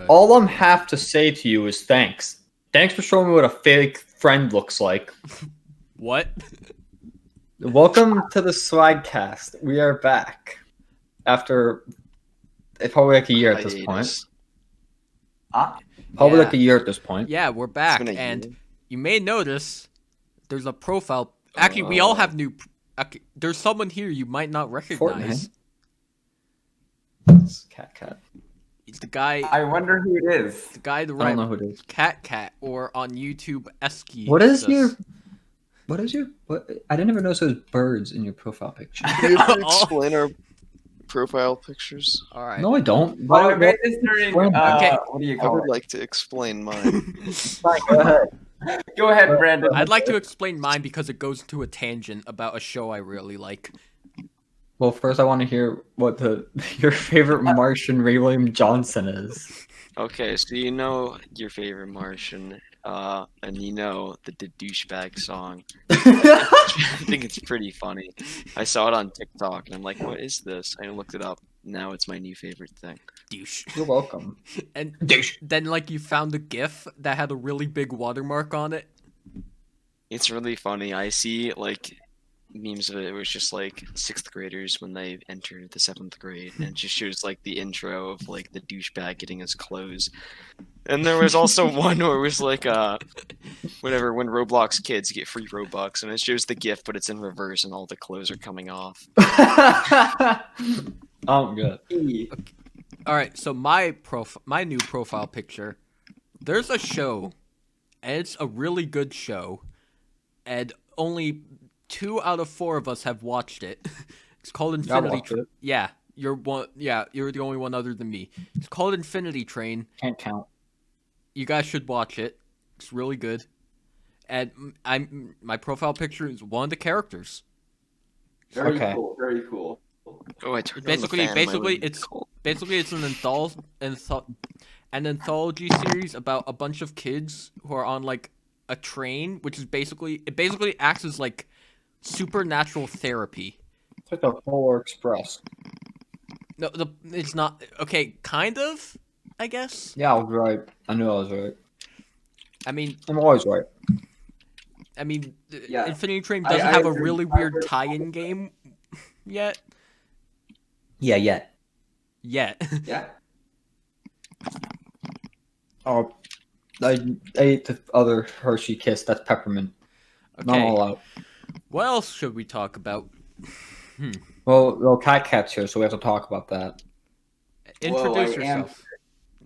All I'm have to say to you is thanks. Thanks for showing me what a fake friend looks like. What? Welcome to the Swagcast. We are back after probably like a year at this point. Probably like a year at this point. Yeah, we're back, and you may notice there's a profile. Actually, we all have new. There's someone here you might not recognize. Cat. It's the guy. I wonder who it is. The guy the I don't know who it is. Cat, or on YouTube, Esky. What is your? What? I didn't even notice those birds in your profile picture. Can you explain our profile pictures? All right. No, I don't. Well, I made this during. Okay. What do you I call would it? like to explain mine. Fine, go ahead. Go ahead, Brandon. I'd like to explain mine because it goes into a tangent about a show I really like. Well, first I want to hear what your favorite Martian Ray William Johnson is. Okay, so you know your favorite Martian, and you know the douchebag song. I think it's pretty funny. I saw it on TikTok, and I'm like, what is this? I looked it up. Now it's my new favorite thing. Douche. You're welcome. And Douche. then, like, you found a GIF that had a really big watermark on it. It's really funny. I see, like, memes of it. It was just, like, 6th graders when they entered the 7th grade, and it just shows, like, the intro of, like, the douchebag getting his clothes. And there was also one where it was, like, whenever when Roblox kids get free Robux, and it shows the GIF, but it's in reverse, and all the clothes are coming off. Oh, good. All right, so my new profile picture. There's a show, and it's a really good show, and only 2 out of 4 of us have watched it. It's called Infinity Train. Yeah, you're one. Yeah, you're the only one other than me. It's called Infinity Train. Can't count. You guys should watch it. It's really good. And my profile picture is one of the characters. Very cool. Very cool. Oh, I turned on the fan. Basically it's an anthology series about a bunch of kids who are on like a train, which is basically acts as like supernatural therapy. It's like a Polar Express. No, it's not. Okay, kind of, I guess. Yeah, I was right. I knew I was right. I mean, I'm always right. Yeah. Infinity Train doesn't have a really weird tie-in game yet. Yeah, yet. Yeah. Oh, I ate the other Hershey Kiss. That's peppermint. Okay. Not all out. What else should we talk about? Well, Cat's here, so we have to talk about that. Introduce yourself.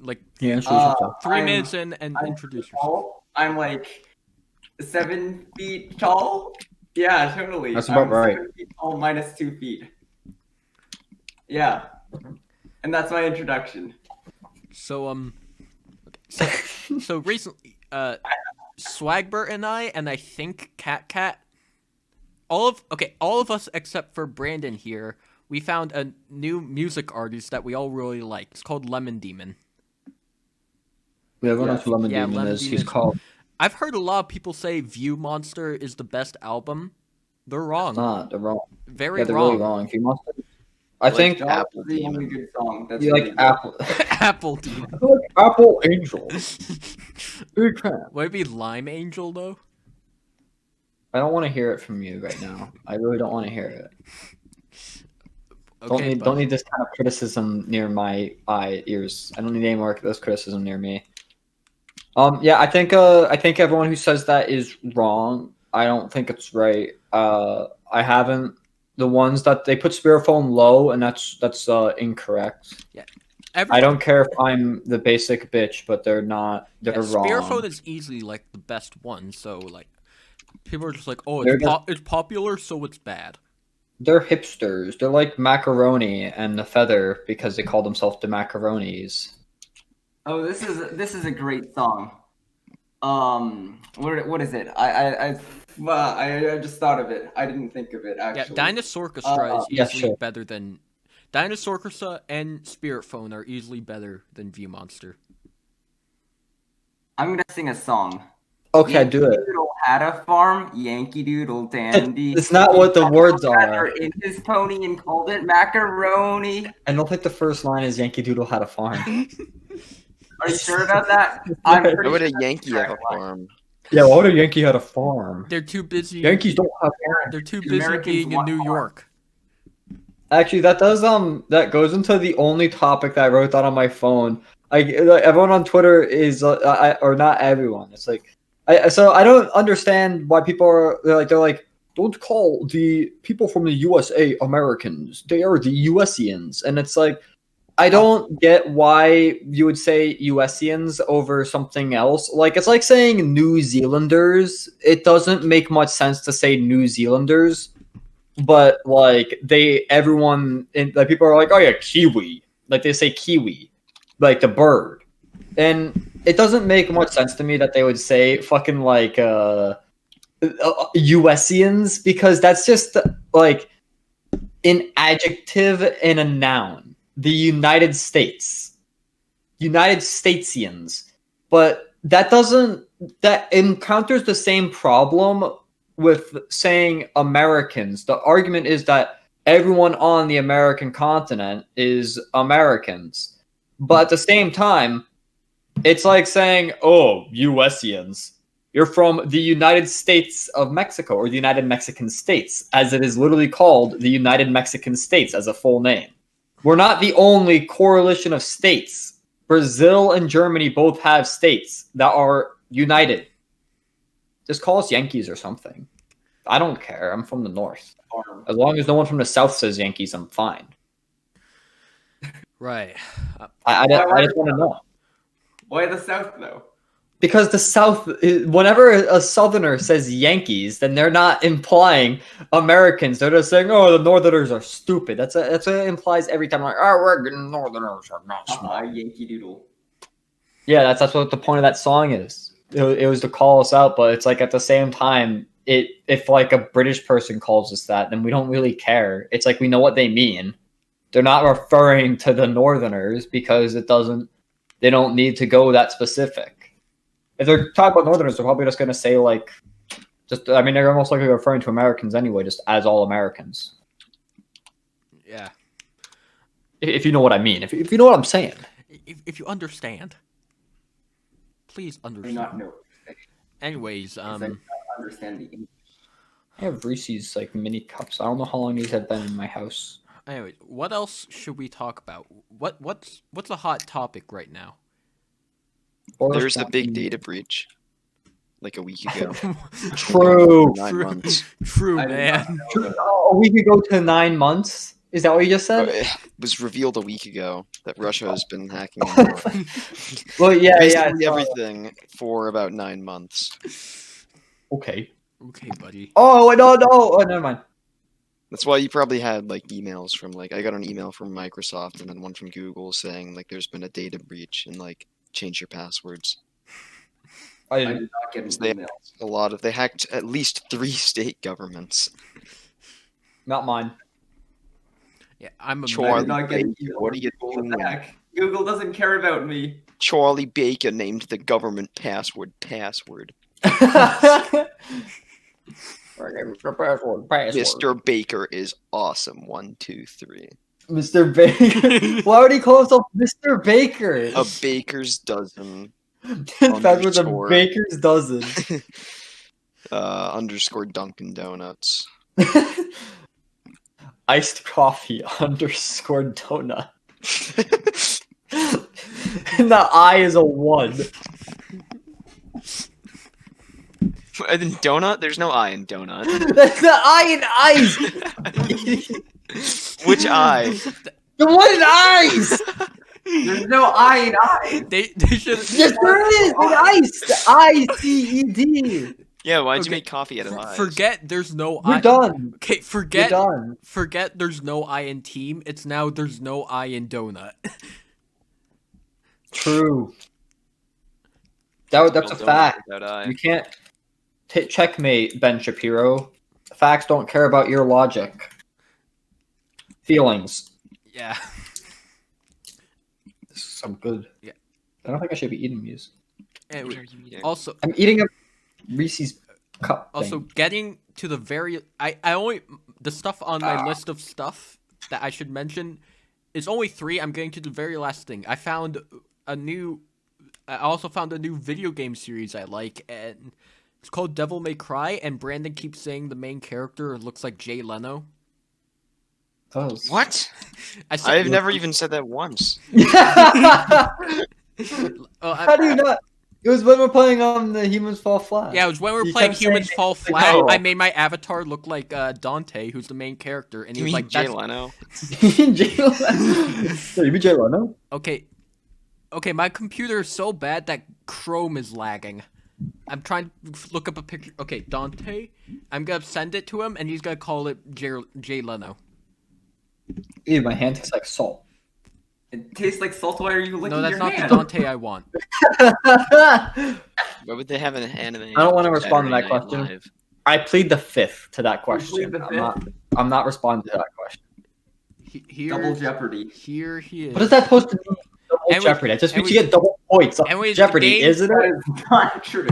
Like, Yeah, introduce yourself. 3 minutes in and introduce yourself. I'm like 7 feet tall. Yeah, totally. That's about right. 7 feet tall minus 2 feet. Yeah, and that's my introduction. So so recently, Swagbert and I think Cat, all of us except for Brandon here, we found a new music artist that we all really like. It's called Lemon Demon. We have one Lemon Demon is. He's called. I've heard a lot of people say View Monster is the best album. They're wrong. It's not. They're wrong. They're Really wrong. View Monster. I Like think Apple The Demon. only good song. That's you like Apple. Apple Demon. I like Apple Angel. Big fan. Would it be Lime Angel though? I don't want to hear it from you right now. I really don't want to hear it. Okay, Don't need this kind of criticism near my ears. I don't need any more of this criticism near me. Yeah, I think everyone who says that is wrong. I don't think it's right. I haven't. The ones that they put Spearphone low, and that's incorrect. Yeah. I don't care if I'm the basic bitch, but they're not. They're wrong. Spearphone is easily like the best one, so like people are just like, oh, They're it's popular, so it's bad. They're hipsters. They're like Macaroni and the Feather because they call themselves the Macaronis. Oh, this is a great song. What is it? I just thought of it. I didn't think of it actually. Yeah, Dinosaurchestra is easily sure. better than Dinosaurchestra and Spirit Phone are easily better than View Monster. I'm gonna sing a song. Okay, do it. Doodle had a farm, Yankee Doodle Dandy. It's not what the words are. In his pony and called it macaroni. I don't think the first line is Yankee Doodle had a farm. Are you sure about that? I'm Why pretty Why would a sure Yankee have a that's right. farm? Yeah, why would a Yankee have a farm? They're too busy. Yankees don't have farms. They're too The busy Americans being in want New farms. York. Actually, that goes into the only topic that I wrote down on my phone. Like everyone on Twitter is, or not everyone. It's like, so I don't understand why people are they're like, don't call the people from the USA Americans. They are the USians, and it's like, I don't get why you would say USians over something else. Like it's like saying New Zealanders. It doesn't make much sense to say New Zealanders, but like everyone like people are like, oh yeah, Kiwi. Like they say Kiwi, like the bird, and it doesn't make much sense to me that they would say fucking like USians, because that's just like an adjective and a noun. The United States. United Statesians. But that encounters the same problem with saying Americans. The argument is that everyone on the American continent is Americans. But at the same time, it's like saying, oh, USians. You're from the United States of Mexico, or the United Mexican States, as it is literally called the United Mexican States as a full name. We're not the only coalition of states. Brazil and Germany both have states that are united. Just call us Yankees or something. I don't care. I'm from the north. As long as no one from the south says Yankees, I'm fine. Right. I just want to know. Why the South though? Because the South, whenever a Southerner says Yankees, then they're not implying Americans. They're just saying, "Oh, the Northerners are stupid." That's what it implies every time. Like, "Oh, we're Northerners are not smart." Yankee Doodle. Yeah, that's what the point of that song is. It was to call us out, but it's like at the same time, if like a British person calls us that, then we don't really care. It's like we know what they mean. They're not referring to the Northerners because they don't need to go that specific. If they're talking about Northerners, they're probably just going to say like, they're almost likely referring to Americans anyway, just as all Americans. Yeah. If you know what I mean, if you know what I'm saying. If you understand, please I do understand. not know. Anyways, I don't understand the English. I have Reese's like mini cups. I don't know how long these have been in my house. Anyway, what else should we talk about? What's a hot topic right now? There's the big data breach, like a week ago. True. 9 months. True, I did man. not know that. Oh, we could go to 9 months. Is that what you just said? It was revealed a week ago that Russia has been hacking Well, yeah, basically yeah. everything for about 9 months. Okay. Okay, buddy. Oh no! Oh, never mind. That's why you probably had like emails from like I got an email from Microsoft and then one from Google saying like there's been a data breach and like change your passwords. I did not get an They- email. They hacked at least 3 state governments. Not mine. Yeah, I'm a Sure. I did not get an Baker, email. what are you Google. What the doing? heck? Google doesn't care about me. Charlie Baker named the government password. Mr. Baker is awesome. 1, 2, 3. Mr. Baker. Why would he call himself Mr. Baker? A baker's dozen. That's what the underscore. Baker's dozen. Underscore Dunkin' Donuts. Iced coffee underscore donut. And the I is a 1. And then donut? There's no I in donut. That's the I in ice. Which I? The one in ice. There's no I in I. They should. Yes, there is. In ice. The ICED. Yeah, why'd Okay. you make coffee out of eyes? Forget there's no We're I. done. Okay, We're forget done. there's no I in team. It's now there's no I in donut. True. That's a Spelled donut fact. without I. You can't checkmate, Ben Shapiro. Facts don't care about your logic. Feelings. Yeah. This is some good. Yeah. I don't think I should be eating these. What Anyway, are you eating? also I'm eating a Reese's cup. also thing. getting to the very I only the stuff on my list of stuff that I should mention is only 3. I'm getting to the very last thing. I found a new I also found a new video game series I like, and it's called Devil May Cry. And Brandon keeps saying the main character looks like Jay Leno. Does. What? I said, I've never even said that once. How do you not? It was when we're playing on the Humans Fall Flat. Yeah, it was when we were You playing kept saying Humans it Fall like, Flat. oh. I made my avatar look like Dante, who's the main character, and he You was mean like, Jay "That's Leno? Jay Leno. You be Jay Leno? okay." Okay, my computer is so bad that Chrome is lagging. I'm trying to look up a picture. Okay, Dante. I'm gonna send it to him, and he's gonna call it Jay Leno. Ew, my hand tastes like salt. It tastes like salt. Why are you licking No, that's your not hand? the Dante I want. I Why would they have an anime? don't want to on respond to that Saturday Night question. Live? plead the fifth to that plead question. the I'm not responding to that question. Double Here, Jeopardy. here he is. What is that supposed to mean? Double And we- Jeopardy. That just and means we- you get double points on and we- Jeopardy, game- isn't That it? is not true.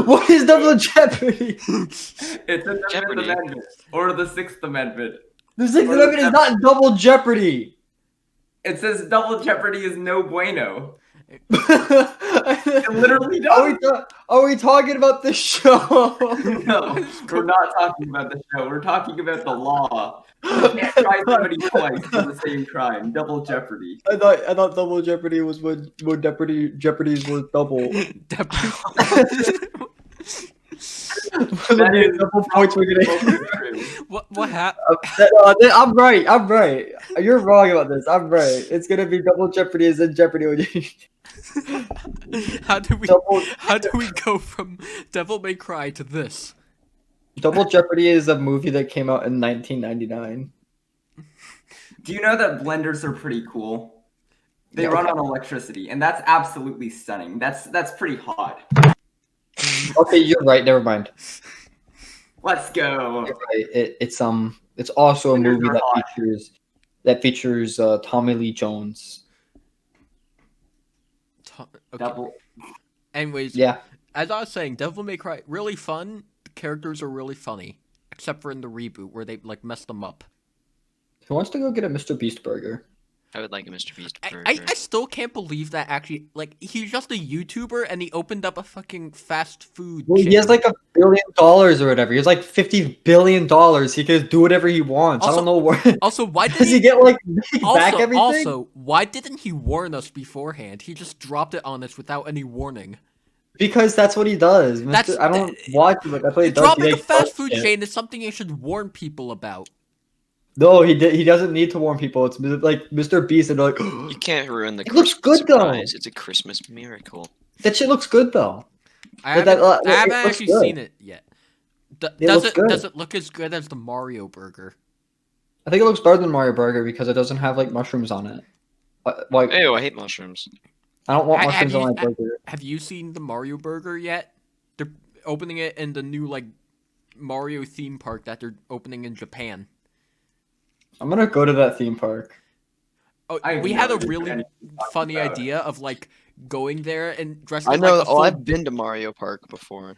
What is double Jeopardy? It's in the Fifth Jeopardy. Amendment or the Sixth Amendment. The Sixth Amendment is not double Jeopardy. It says double Jeopardy is no bueno. It It literally does. Are we talking about the show? No, we're not talking about the show. We're talking about the law. You can't try somebody twice for the same crime. Double Jeopardy. I thought double Jeopardy was when Jeopardy's was double. That is double points we're gonna. probably true. What happened? I'm right. You're wrong about this. I'm right. It's gonna be double Jeopardy is in Jeopardy. How do we double go from Devil May Cry to this? Double Jeopardy is a movie that came out in 1999. Do you know that blenders are pretty cool? They Yeah, run okay. on electricity, and that's absolutely stunning. That's pretty hot. Okay, you're right. Never mind. Let's go. You're right. It's also a Blenders movie are hot. that features Tommy Lee Jones. Okay. Double. Anyways, Yeah. as I was saying, Devil May Cry really fun. The characters are really funny, except for in the reboot where they like messed them up. Who wants to go get a Mr. Beast burger? I would like a Mr. Beast burger. I still can't believe that actually, like, he's just a YouTuber and he opened up a fucking fast food Well, he chain. has like $1 billion or whatever. He has like $50 billion. He can do whatever he wants. I Also- don't know where. Also, why did Does he get like back everything? Also, why didn't he warn us beforehand? He just dropped it on us without any warning. Because that's what he does. That's- I don't watch him, but that's what he does. Dropping He, a like, fast posts food it. chain is something you should warn people about. No, he doesn't need to warn people. It's like Mr. Beast and like You can't ruin the It looks Christmas good, though. surprise. It's a Christmas miracle. that shit looks good though. I But haven't, that- I haven't it looks actually good. seen it yet. It Does looks it good. does it look as good as the Mario burger? I think it looks better than Mario Burger because it doesn't have like mushrooms on it. Like Ew, I hate mushrooms. I don't want Ha- mushrooms have on you- my burger. Have you seen the Mario burger yet? They're opening it in the new like Mario theme park that they're opening in Japan. I'm gonna go to that theme park. Oh, I have we no had a idea really anything you're talking funny about. idea of like going there and dressing I know. like a full I've been to Mario Park before.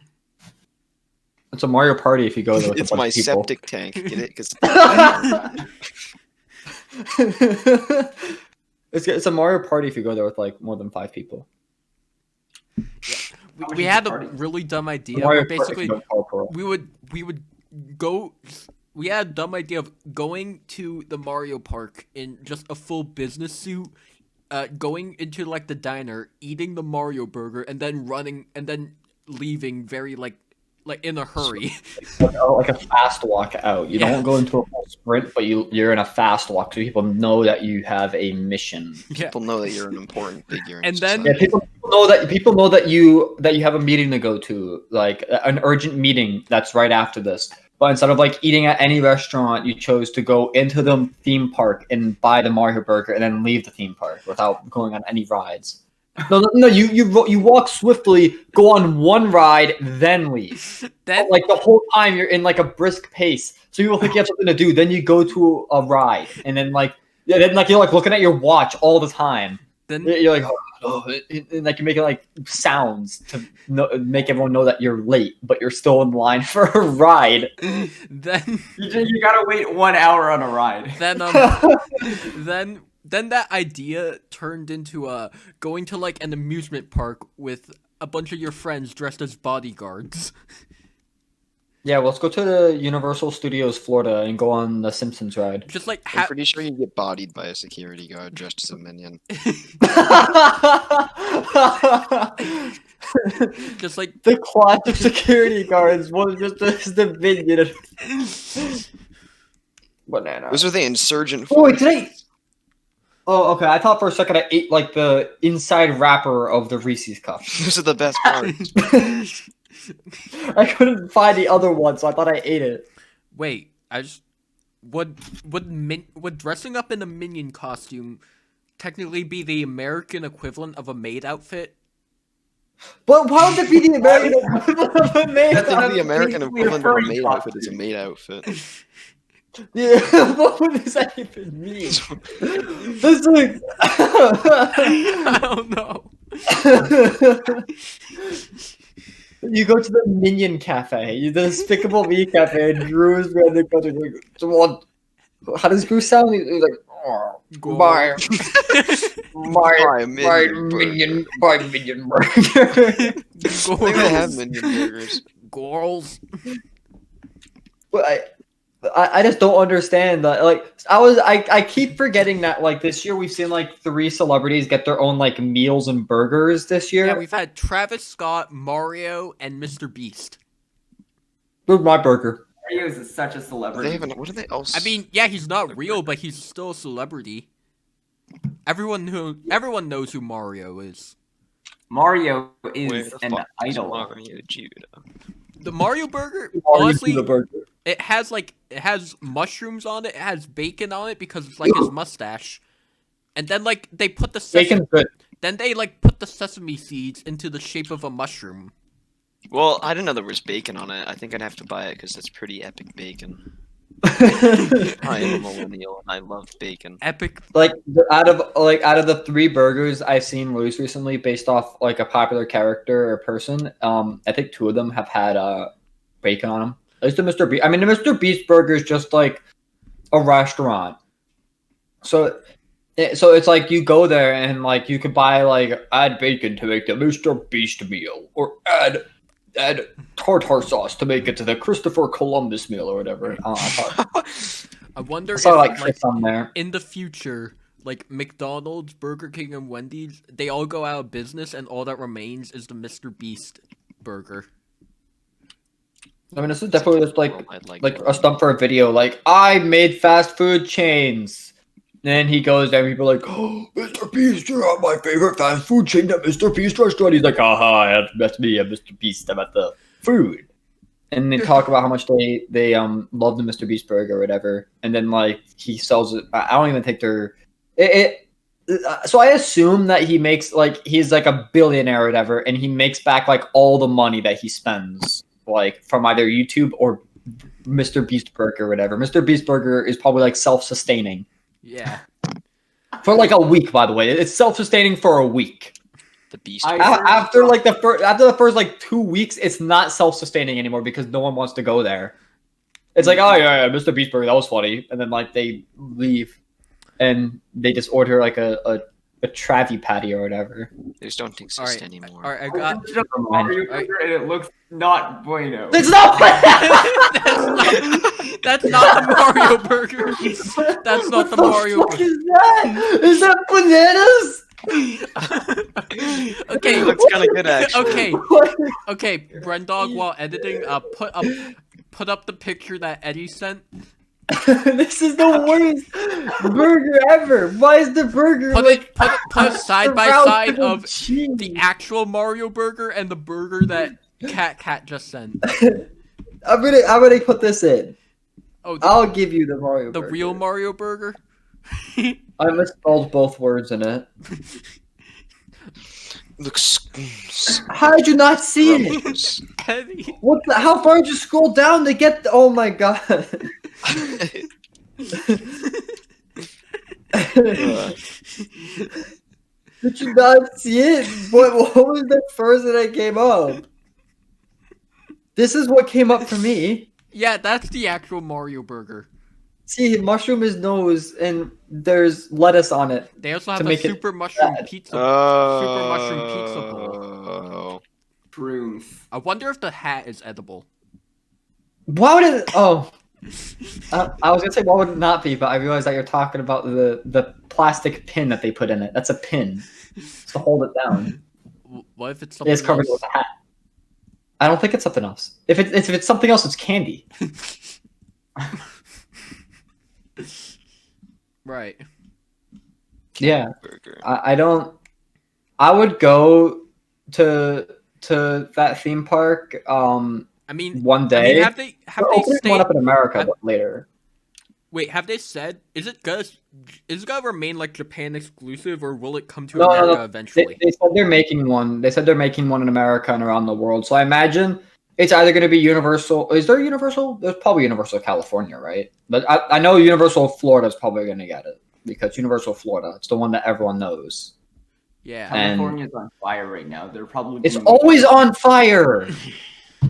It's a Mario Party if you go there with It's a bunch my of people. septic tank. Get it? Because It's a Mario Party if you go there with like more than 5 people. we had a Party. really dumb idea. Mario Where Party if basically, you go with corporal. we would go. We had a dumb idea of going to the Mario Park in just a full business suit, going into like the diner, eating the Mario burger, and then running and then leaving very like in a hurry. Like a fast walk out. You Yeah. don't go into a full sprint, but you're in a fast walk so people know that you have a mission. Yeah. people know that you're an important figure. In And then- Yeah, society. people know that you have a meeting to go to, like an urgent meeting that's right after this. But instead of like eating at any restaurant, you chose to go into the theme park and buy the Mario burger and then leave the theme park without going on any rides. No, you walk swiftly, go on one ride, then leave. Then Like the whole time you're in like a brisk pace, so people think you have something to do. Then you go to a ride, and then then you're like looking at your watch all the time. then You're like, and like you're making like sounds to make everyone know that you're late, but you're still in line for a ride. then You gotta wait 1 hour on a ride. then then that idea turned into going to like an amusement park with a bunch of your friends dressed as bodyguards. Yeah, let's go to the Universal Studios Florida and go on the Simpsons ride. Just like I'm pretty sure you get bodied by a security guard dressed as a minion. just like The class of security guards was just the minion. Banana. Those are the insurgent. Oh, wait, did I? Oh, okay. I thought for a second I ate like the inside wrapper of the Reese's cups. Those are the best parts. I couldn't find the other one, so I thought I ate it. wait, I just would dressing up in a minion costume technically be the American equivalent of a maid outfit? But why would that be the American equivalent of a maid? I think the American basically a equivalent of a furry maid costume. outfit is a maid outfit. Yeah, what would that even mean? That's like. I don't know. You go to the Minion Cafe, the Despicable Me Cafe, and Drew's random country. Like, "Someone-" how does Drew sound? He's like, oh, Go my Buy minion burger. I think they have minion burgers. Girls. But I just don't understand that. Like I keep forgetting that like this year we've seen like 3 celebrities get their own like meals and burgers this year. Yeah, we've had Travis Scott, Mario, and Mr. Beast. Where's my burger? Mario is such a celebrity. They haven't. What are they else? I mean, yeah, he's not real, but he's still a celebrity. Everyone knows who Mario is. Mario Where is the an fuck is idol. Mario Judah? The Mario burger, Honestly, honestly, the burger. it has mushrooms on it. It has bacon on it because it's like his mustache. And then like they put the Bacon's good. then they like put the sesame seeds into the shape of a mushroom. Well, I didn't know there was bacon on it. I think I'd have to buy it because it's pretty epic bacon. I am a millennial and I love bacon. Epic. Like out of the 3 burgers I've seen released recently, based off like a popular character or person, I think 2 of them have had bacon on them. At least the Mr. Beast. I mean, the Mr. Beast burger is just like a restaurant. So it's like you go there and like you could buy like add bacon to make the Mr. Beast meal, or add tartar sauce to make it to the Christopher Columbus meal or whatever. I wonder I if saw like like Chris on there. in the future, like McDonald's, Burger King, and Wendy's, they all go out of business, and all that remains is the Mr. Beast burger. I mean, this is definitely just like I'd like a stunt for a video. Like, I made fast food chains. Then he goes there and people are like, oh, Mr. Beast, you're at my favorite fast food chain, that Mr. Beast restaurant. He's like, haha, that's me, I'm Mr. Beast, I'm at the food. And they talk about how much they love the Mr. Beast burger or whatever. And then, like, he sells it. I don't even think they're... So I assume that he makes, like, he's like a billionaire or whatever, and he makes back, like, all the money that he spends, like, from either YouTube or Mr. Beast burger or whatever. Mr. Beast burger is probably, like, self-sustaining. Yeah. For like a week, by the way, it's self-sustaining for a week. the Beast. After the first like 2 weeks, it's not self-sustaining anymore because no one wants to go there. It's like, oh yeah, Mr. Beast burger, that was funny, and then like they leave, and they just order like a Travie patty or whatever. Those don't exist Alright, anymore. Alright, I I got. looked up a Mario burger and it looks not bueno. It's not. That's not the Mario burger. That's not the Mario What burger. is that? Is that bananas? Okay. It looks kind of good actually. Okay. What? Okay. Brendog, while editing, put up the picture that Eddie sent. This is the worst burger ever. Why is the burger Put like it side by surrounded side with of cheese? the actual Mario burger and the burger that Cat just sent. I'm gonna put this in. Oh, I'll give you the Mario the burger. real Mario burger. I misspelled both words in it. Looks. How did you not see it? gross. Eddie. What? How far did you scroll down to get? Oh my god! Did you not see it? What was the first that came up? This is what came up for me. Yeah, that's the actual Mario burger. See, mushroom is nose, and there's lettuce on it. They also To have a make it super mushroom bad. pizza. Super mushroom pizza bowl. Oh. Shrooms. I wonder if the hat is edible. Why would it? Oh, I was gonna say why would it not be, but I realized that you're talking about the plastic pin that they put in it. That's a pin to hold it down. What if it's something It's covered else? with a hat. I don't think it's something else. If it's something else, it's candy. Right. Yeah. Burger. I don't. I would go to that theme park I mean, one day. I mean, have they They're opening one up in America have- but later. Wait, have they said is it gonna remain like Japan exclusive, or will it come to No, no, America no. eventually? They said they're making one. They said they're making one in America and around the world. So I imagine it's either going to be Universal. Is there Universal? There's probably Universal California, right? But I know Universal Florida is probably going to get it because Universal Florida, it's the one that everyone knows. Yeah. And- California's on fire right now. They're probably. It's doing- always on fire.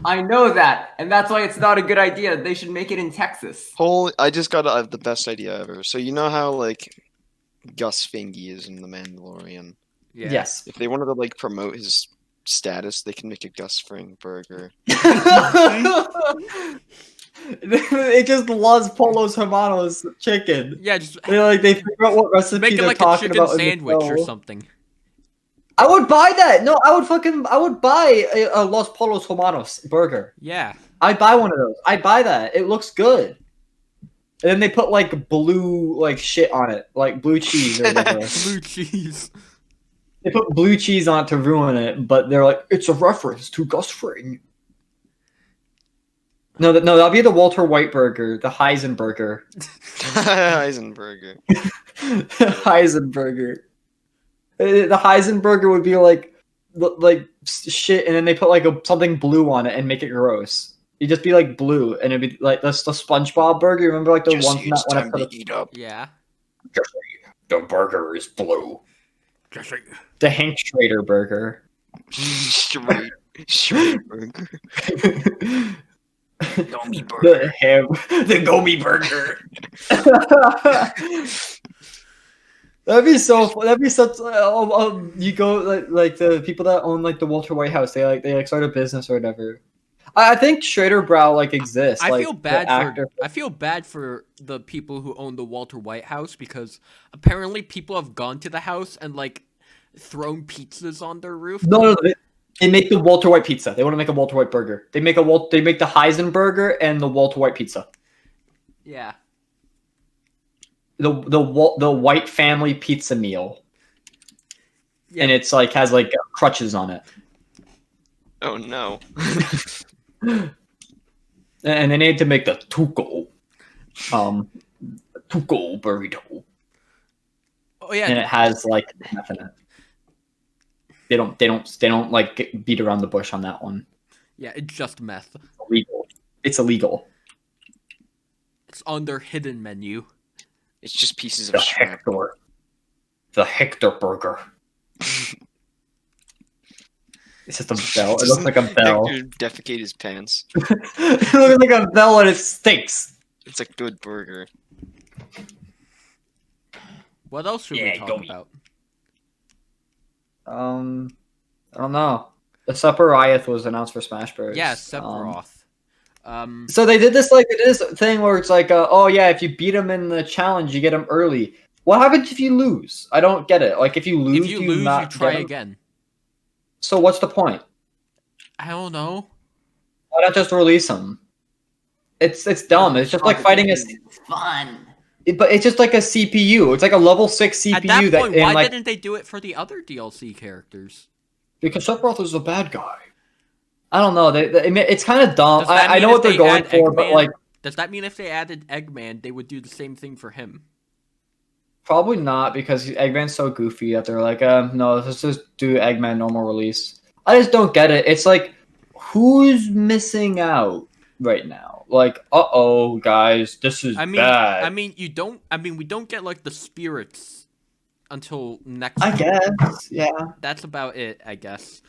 I know that, and that's why it's not a good idea. They should make it in Texas. Holy! I just got the best idea ever. So you know how like Gus Fingy is in The Mandalorian. Yeah. Yes. If they wanted to like promote his status, they can make a Gus Fring burger. It just loves Polos Hermanos chicken. Yeah, just They figure out what recipe make it they're like a talking chicken about in the sandwich or show. something. I would buy that. No, I would buy a Los Polos Hermanos burger. Yeah. I'd buy one of those. I'd buy that. It looks good. And then they put like blue like shit on it, like blue cheese or whatever. Blue cheese. They put blue cheese on it to ruin it, but they're like, it's a reference to Gus Fring. No, that'll be the Walter White burger, the Heisenberger. Heisenberger. Heisenberger. The Heisenberger would be like shit, and then they put like something blue on it and make it gross. It'd just be like blue, and it'd be like that's the SpongeBob burger. Remember like the one Jesse, from it's that one time to episode? eat up. Yeah. The burger is blue. Jesse. The Hank Schrader burger. Straight burger. Gummy The Gomi burger. That'd be so. That'd be such. You go like the people that own like the Walter White House. They start a business or whatever. I think Schrader Brow like exists. I like, feel the bad actor. I feel bad for the people who own the Walter White House because apparently people have gone to the house and like thrown pizzas on their roof. No, they make the Walter White pizza. They want to make a Walter White burger. They make the Heisenberger and the Walter White pizza. Yeah. The White family pizza meal. Yeah. And it's like has like crutches on it. Oh no. And they need to make the Tuco burrito. Oh yeah. And it has like meth in it. They don't like beat around the bush on that one. Yeah, it's just meth. Illegal. It's illegal. It's on their hidden menu. It's just pieces The of shrimp. Hector. The Hector burger. It's just a bell. It looks like a bell. Hector defecate his pants. It looks like a bell and it stinks. It's a good burger. What else should we Yeah, talk go about? I don't know. The Sephiroth was announced for Smash Bros. Yeah, Sephiroth. So they did this thing where it's like, oh yeah, if you beat him in the challenge, you get him early. What happens if you lose? I don't get it. Like if you lose, if you do lose, not you try get him? again. So what's the point? I don't know. Why not just release him? It's dumb. It's just like fighting a. It's fun. But it's just like a CPU. It's like a level 6 CPU At that point, and why like didn't they do it for the other DLC characters? because Sephiroth is a bad guy. I don't know. It's kind of dumb. Does that I mean know if what they're they going add for, but Eggman- like Does that mean if they added Eggman, they would do the same thing for him? probably not because Eggman's so goofy that they're like, no, let's just do Eggman normal release. I just don't get it. It's like, who's missing out right now? Like, guys, this is bad. we don't get like the spirits until next. I guess, yeah. That's about it, I guess.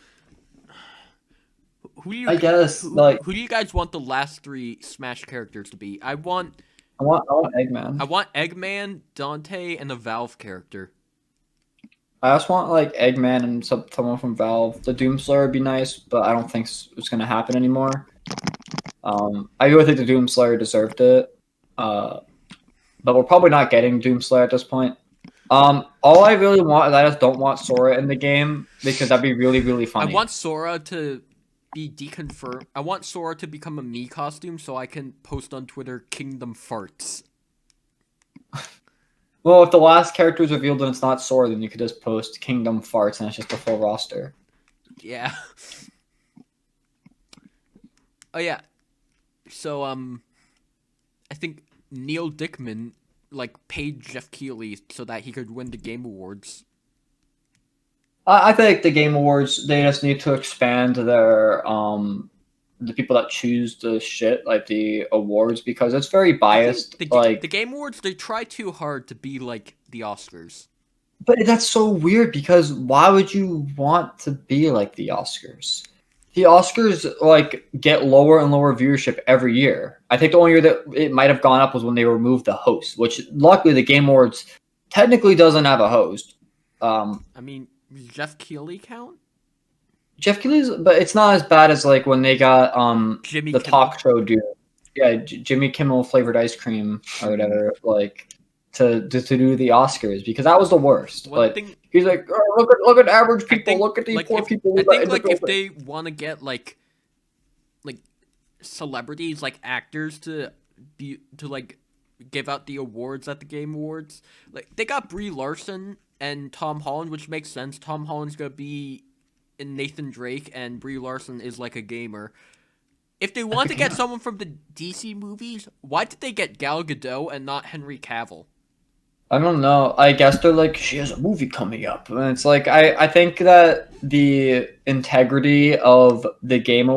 Who do you? I guess, who, like- who do you guys want the last 3 Smash characters to be? I want I want Eggman. I want Eggman, Dante, and a Valve character. I just want like Eggman and someone from Valve. The Doomslayer would be nice, but I don't think it's gonna happen anymore. I really think the Doomslayer deserved it. But we're probably not getting Doomslayer at this point. All I really want is I just don't want Sora in the game because that'd be really, really funny. I want Sora to be deconfirmed. I want Sora to become a me costume so I can post on Twitter Kingdom Farts. Well, if the last character is revealed and it's not Sora, then you could just post Kingdom Farts and it's just a full roster. Yeah. Oh yeah. So I think Neil Dickman paid Jeff Keighley so that he could win the Game Awards. I think the Game Awards, they just need to expand their the people that choose the shit, like the awards, because it's very biased. The Game Awards, they try too hard to be like the Oscars. But that's so weird because why would you want to be like the Oscars? The Oscars get lower and lower viewership every year. I think the only year that it might have gone up was when they removed the host, which luckily the Game Awards technically doesn't have a host. I mean, does Jeff Keighley count? Jeff Keighley's, but it's not as bad as when they got Jimmy the Kimmel. talk show dude. Yeah, Jimmy Kimmel flavored ice cream or whatever, to do the Oscars, because that was the worst. He's like, oh, look at average people, look at these poor people. I think if they want to get like celebrities, like actors, to give out the awards at the Game Awards, they got Brie Larson and Tom Holland, which makes sense. Tom Holland's gonna be in Nathan Drake, and Brie Larson is a gamer. If they want to get someone from the DC movies, why did they get Gal Gadot and not Henry Cavill? I don't know. I guess they're she has a movie coming up. And it's I think that the integrity of the game,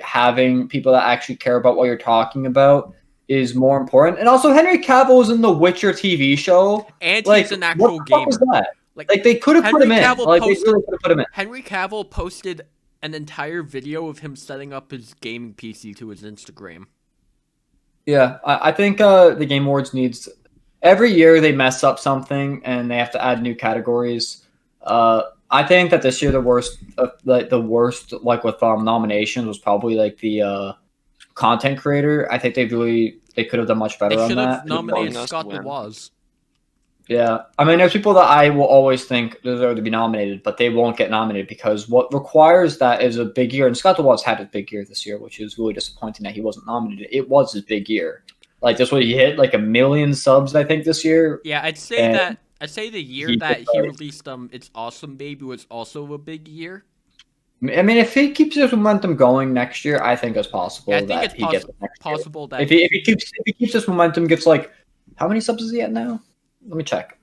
having people that actually care about what you're talking about, is more important. And also, Henry Cavill was in the Witcher TV show. And he's an actual gamer. What was that? They could have put him in. They really could have put him in. Henry Cavill posted an entire video of him setting up his gaming PC to his Instagram. Yeah, I think the Game Awards needs... Every year they mess up something and they have to add new categories. I think that this year the worst with nominations was probably the content creator. I think they could have done much better on that. They should have nominated Scott DeWaz. Yeah, I mean, there's people that I will always think deserve to be nominated, but they won't get nominated because what requires that is a big year. And Scott DeWaz had a big year this year, which is really disappointing that he wasn't nominated. It was his big year. This way he hit 1 million subs, I think, this year. Yeah, I'd say the year that he released It's Awesome Baby was also a big year. I mean, if he keeps his momentum going next year, I think it's possible that he gets it next year. If he keeps this momentum, gets how many subs is he at now? Let me check.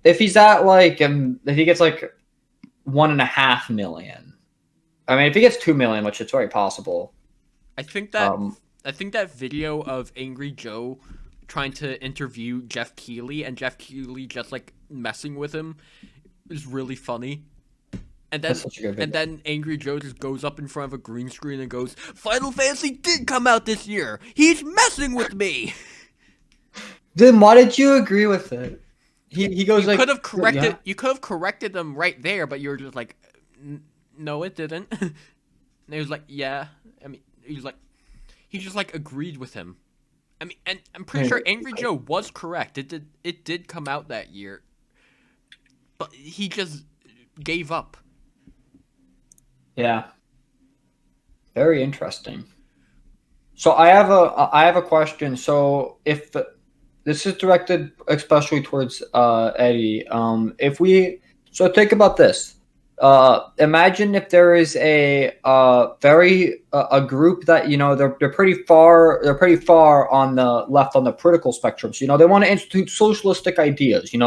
If he's at if he gets 1.5 million. I mean, if he gets 2 million, which it's very possible. I think that video of Angry Joe trying to interview Jeff Keighley and Jeff Keighley just messing with him is really funny. And then Angry Joe just goes up in front of a green screen and goes, "Final Fantasy did come out this year. He's messing with me." Then why did you agree with it? He goes you could have corrected. Yeah. You could have corrected them right there, but you were just no, it didn't. And he was yeah. I mean, he just agreed with him. I mean, and I'm pretty sure Angry Joe was correct. It did come out that year, but he just gave up. Yeah. Very interesting. So I have a question. So if this is directed especially towards Eddie, think about this. Imagine if there is a group that they're pretty far on the left on the political spectrum. So they want to institute socialistic ideas. They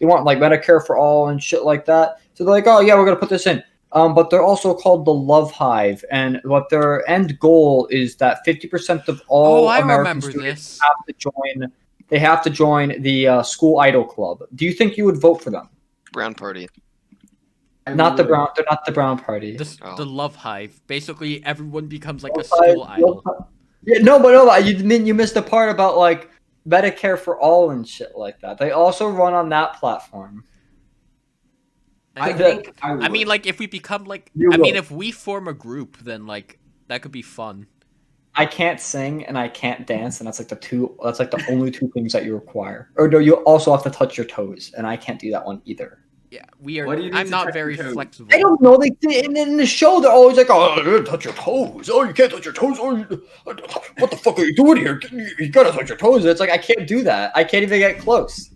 want Medicare for all and shit like that. So they're oh yeah, we're gonna put this in. But they're also called the Love Hive, and what their end goal is that 50% of all American students have to join the school idol club. Do you think you would vote for them? Brown Party. Not the Brown. They're not the Brown Party. The Love Hive. Basically, everyone becomes a school idol. Yeah, no, you missed the part about like Medicare for all and shit like that. They also run on that platform. I And- think I I mean, would. like, if we become like, You I mean, will. if we form a group, then like that could be fun. I can't sing and I can't dance, and that's like the only two things that you require. Or no, you also have to touch your toes, and I can't do that one either. Yeah, we are. What do you need I'm to not touch very your toes? flexible. I don't know. In the show, they're always like, "Oh, you gotta touch your toes. Oh, you can't touch your toes. Oh, what the fuck are you doing here? You gotta touch your toes." And it's like I can't do that. I can't even get close.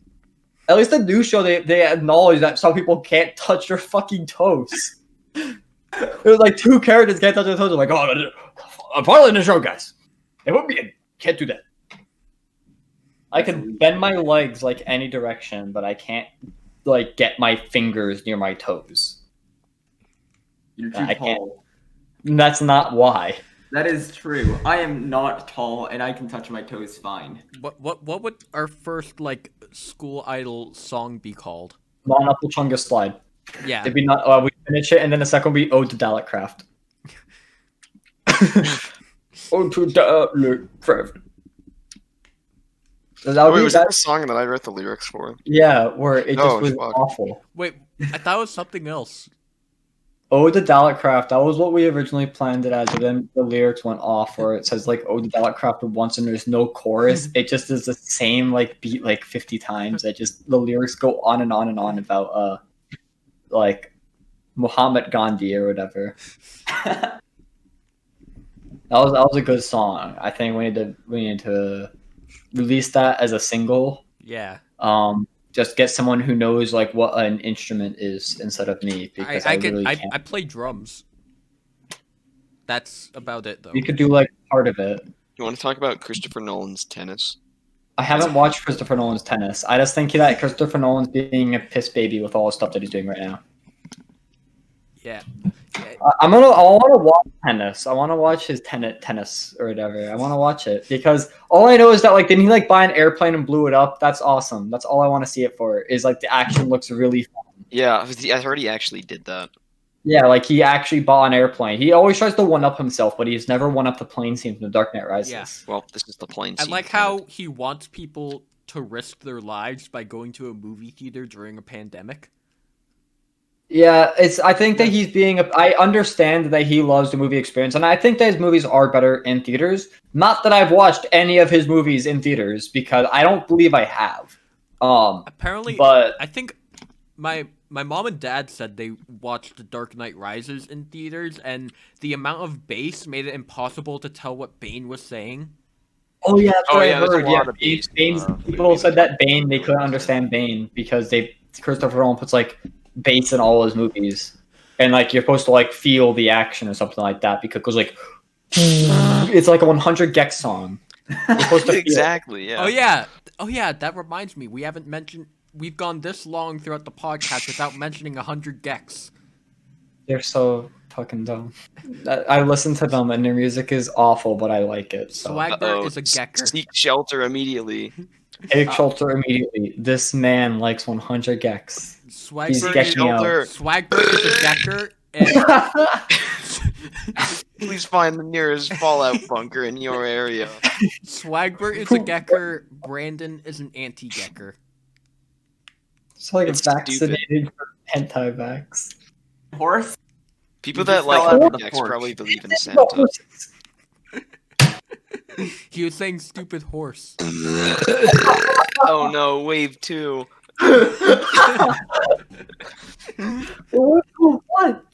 At least the new show, they acknowledge that some people can't touch their fucking toes. There's like two characters can't touch their toes. I'm like, oh, I'm following the show, guys. It would be can't do that. I can bend my legs like any direction, but I can't like get my fingers near my toes. You're too I can't. tall. That's not why. That is true. I am not tall, and I can touch my toes fine. What would our first like school idol song be called? Non Apple Chungus Slide. Yeah, It'd be not. We finish it, and then the second would be Ode to Dalek Craft. Ode to Dalek Craft. That would Wait, be was that. that the song that I wrote the lyrics for? Yeah, where it just Oh, was fuck. awful. wait, I thought it was something else. Ode to Dalek Craft. That was what we originally planned it as, but then the lyrics went off where it says like Ode to Dalek Craft once and there's no chorus. It just is the same like beat like 50 times. It just the lyrics go on and on and on about like Muhammad Gandhi or whatever. That was a good song. I think we need to release that as a single. Yeah, Just get someone who knows like what an instrument is instead of me because I really can't. I play drums. That's about it though. You could do like part of it. You want to talk about Christopher Nolan's Tennis? I haven't watched Christopher Nolan's Tennis. I just think that Christopher Nolan's being a piss baby with all the stuff that he's doing right now. Yeah, I want to watch tennis. I want to watch his tennis or whatever. I want to watch it because all I know is that like didn't he like buy an airplane and blew it up? That's awesome. That's all I want to see it for. Is like the action looks really fun. Yeah, I heard he actually did that. Yeah, like he actually bought an airplane. He always tries to one up himself, but he's never one up the plane scene from The Dark Knight Rises. Yeah. Well, this is the plane I scene. like how he wants people to risk their lives by going to a movie theater during a pandemic. Yeah, I think that he's being. I understand that he loves the movie experience, and I think that his movies are better in theaters. Not that I've watched any of his movies in theaters because I don't believe I have. Apparently, But I think my mom and dad said they watched The Dark Knight Rises in theaters, and the amount of bass made it impossible to tell what Bane was saying. oh yeah, that's Oh, what yeah, I there's a heard. lot Yeah, of bass, Bane's for the people movie. said that Bane they couldn't understand Bane because Christopher Nolan puts like bass in all his movies, and like you're supposed to like feel the action or something like that because it goes like it's like a 100 Gex song. You're supposed to feel it. Exactly. Yeah. Oh yeah, that reminds me. We've gone this long throughout the podcast without mentioning 100 Gex. They're so fucking dumb. I listen to them and their music is awful, but I like it. So Swagbert Uh-oh. is a Gecker. Seek shelter immediately. take shelter immediately. This man likes 100 Gex. He's Swagbert, Gex me out. Shelter. Swagbert is a Gecker, and Please find the nearest fallout bunker in your area. Swagbert is a Gecker. Brandon is an anti-Gecker. It's like It's vaccinated for hentai-vax. Horse? People You that just like fell out of Hunter the Gex porch. probably believe in Santa. He was saying stupid horse. Oh no, wave 2. What?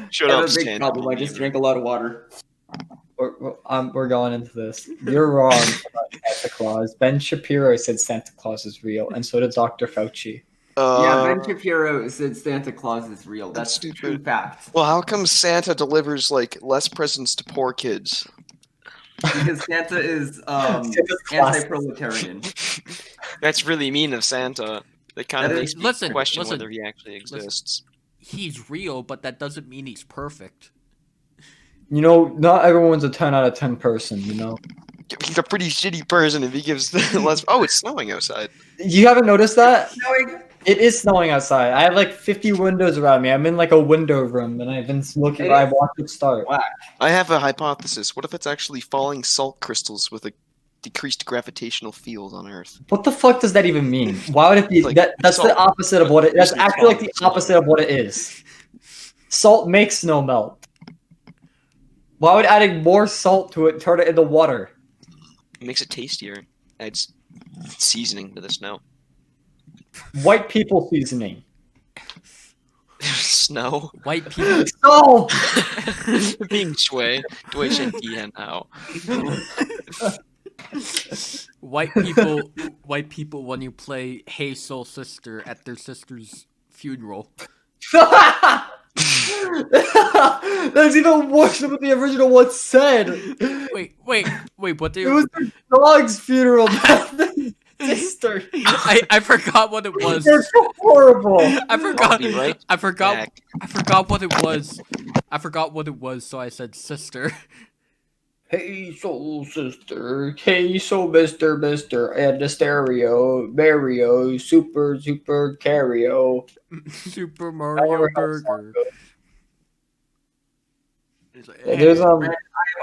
Shut I up, have a big Santa. problem. I just drank a lot of water. We're going into this. You're wrong about Santa Claus. Ben Shapiro said Santa Claus is real, and so did Dr. Fauci. Yeah, Ben Shapiro said Santa Claus is real. That's stupid. true fact. Well, how come Santa delivers like less presents to poor kids? Because Santa is Santa's class. anti-proletarian. That's really mean of Santa. That kind of That makes is- me Listen, question listen, whether he actually exists. He's real, but that doesn't mean he's perfect. You know, not everyone's a 10 out of 10 person, you know? He's a pretty shitty person if he gives less. Oh, it's snowing outside. You haven't noticed that? It is snowing outside. I have like 50 windows around me. I'm in like a window room, and I've been looking. I've watched it start. Wow. I have a hypothesis. What if it's actually falling salt crystals with a decreased gravitational field on Earth? What the fuck does that even mean? Why would it be Like, That's the salt. opposite of what it. That's Usually actually like the falling snow. opposite of what it is. Salt makes snow melt. Why would adding more salt to it turn it into water? It makes it tastier. Adds seasoning to the snow. White people seasoning. Snow. White people. Salt. Being Shui. Dui Shen Dian Ao. White people when you play Hey Soul Sister at their sister's funeral. That's even worse than what the original one said. Wait, what It was the dog's funeral, not the sister. I forgot what it was. That's horrible. I forgot. I'll be right I forgot. back. I forgot what it was. I forgot what it was, so I said sister. Hey, soul sister. Hey, soul mister, and the stereo, Mario, super cario. Super I Mario never had Burger. It's like, There's